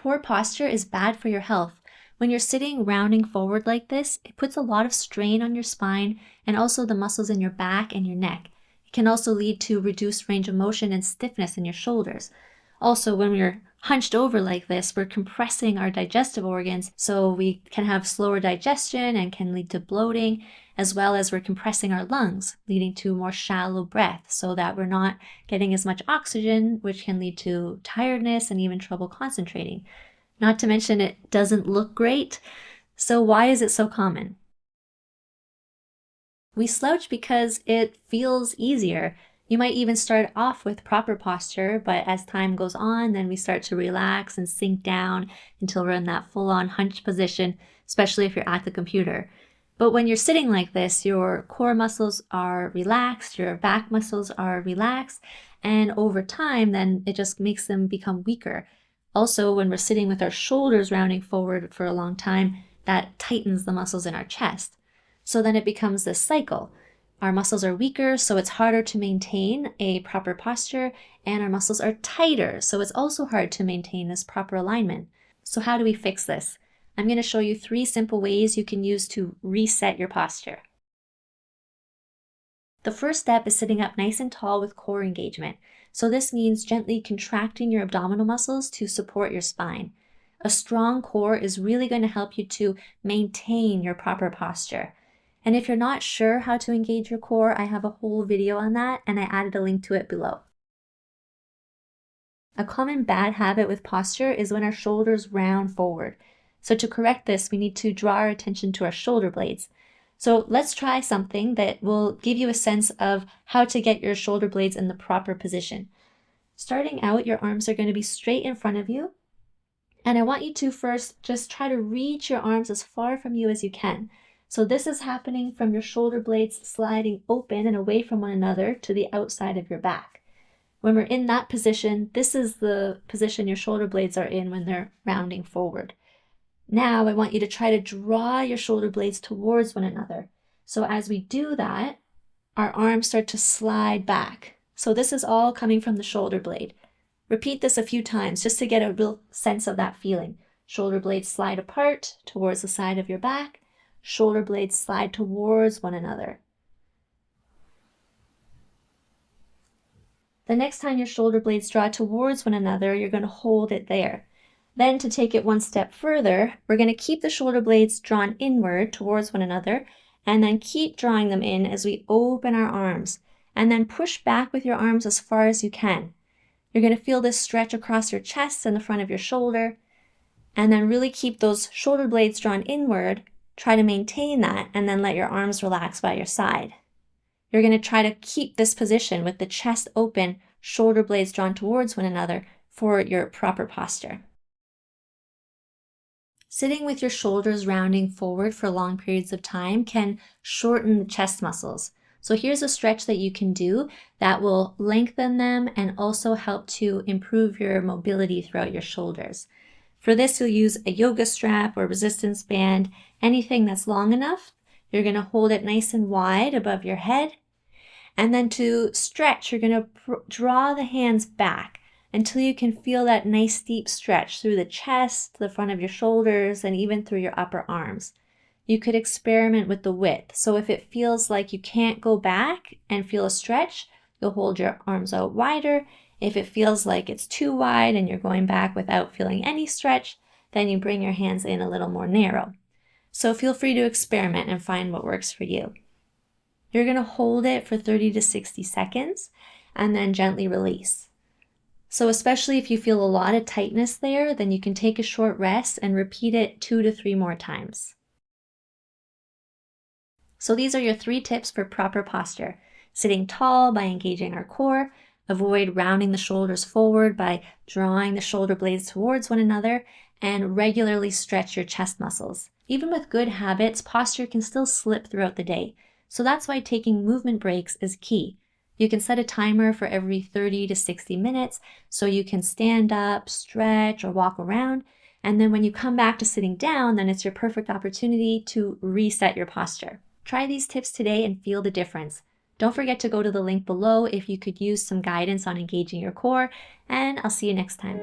poor posture is bad for your health. When you're sitting rounding forward like this, it puts a lot of strain on your spine and also the muscles in your back and your neck. It can also lead to reduced range of motion and stiffness in your shoulders. Also, when we're hunched over like this, we're compressing our digestive organs, so we can have slower digestion and can lead to bloating, as well as we're compressing our lungs, leading to more shallow breath so that we're not getting as much oxygen, which can lead to tiredness and even trouble concentrating. Not to mention it doesn't look great. So why is it so common? We slouch because it feels easier. You might even start off with proper posture, but as time goes on, then we start to relax and sink down until we're in that full-on hunch position, especially if you're at the computer. But when you're sitting like this, your core muscles are relaxed, your back muscles are relaxed, and over time, then it just makes them become weaker. Also, when we're sitting with our shoulders rounding forward for a long time, that tightens the muscles in our chest. So then it becomes this cycle. Our muscles are weaker, so it's harder to maintain a proper posture, and our muscles are tighter, so it's also hard to maintain this proper alignment. So how do we fix this? I'm going to show you 3 simple ways you can use to reset your posture. The first step is sitting up nice and tall with core engagement. So this means gently contracting your abdominal muscles to support your spine. A strong core is really going to help you to maintain your proper posture. And if you're not sure how to engage your core, I have a whole video on that, and I added a link to it below. A common bad habit with posture is when our shoulders round forward. So to correct this, we need to draw our attention to our shoulder blades. So let's try something that will give you a sense of how to get your shoulder blades in the proper position. Starting out, your arms are going to be straight in front of you. And I want you to first just try to reach your arms as far from you as you can. So this is happening from your shoulder blades sliding open and away from one another to the outside of your back. When we're in that position, this is the position your shoulder blades are in when they're rounding forward. Now I want you to try to draw your shoulder blades towards one another. So as we do that, our arms start to slide back. So this is all coming from the shoulder blade. Repeat this a few times just to get a real sense of that feeling. Shoulder blades slide apart towards the side of your back. Shoulder blades slide towards one another. The next time your shoulder blades draw towards one another, you're going to hold it there. Then to take it one step further, we're going to keep the shoulder blades drawn inward towards one another, and then keep drawing them in as we open our arms, and then push back with your arms as far as you can. You're going to feel this stretch across your chest and the front of your shoulder, and then really keep those shoulder blades drawn inward. Try to maintain that, and then let your arms relax by your side. You're going to try to keep this position with the chest open, shoulder blades drawn towards one another for your proper posture. Sitting with your shoulders rounding forward for long periods of time can shorten the chest muscles. So here's a stretch that you can do that will lengthen them and also help to improve your mobility throughout your shoulders. For this, you'll use a yoga strap or resistance band, anything that's long enough. You're going to hold it nice and wide above your head. And then to stretch, you're going to draw the hands back until you can feel that nice deep stretch through the chest, the front of your shoulders, and even through your upper arms. You could experiment with the width. So if it feels like you can't go back and feel a stretch, you'll hold your arms out wider. If it feels like it's too wide and you're going back without feeling any stretch, then you bring your hands in a little more narrow. So feel free to experiment and find what works for you. You're going to hold it for 30 to 60 seconds and then gently release. So especially if you feel a lot of tightness there, then you can take a short rest and repeat it 2 to 3 more times. So these are your 3 tips for proper posture. Sitting tall by engaging our core, avoid rounding the shoulders forward by drawing the shoulder blades towards one another, and regularly stretch your chest muscles. Even with good habits, posture can still slip throughout the day. So that's why taking movement breaks is key. You can set a timer for every 30 to 60 minutes so you can stand up, stretch, or walk around. And then when you come back to sitting down, then it's your perfect opportunity to reset your posture. Try these tips today and feel the difference. Don't forget to go to the link below if you could use some guidance on engaging your core, and I'll see you next time.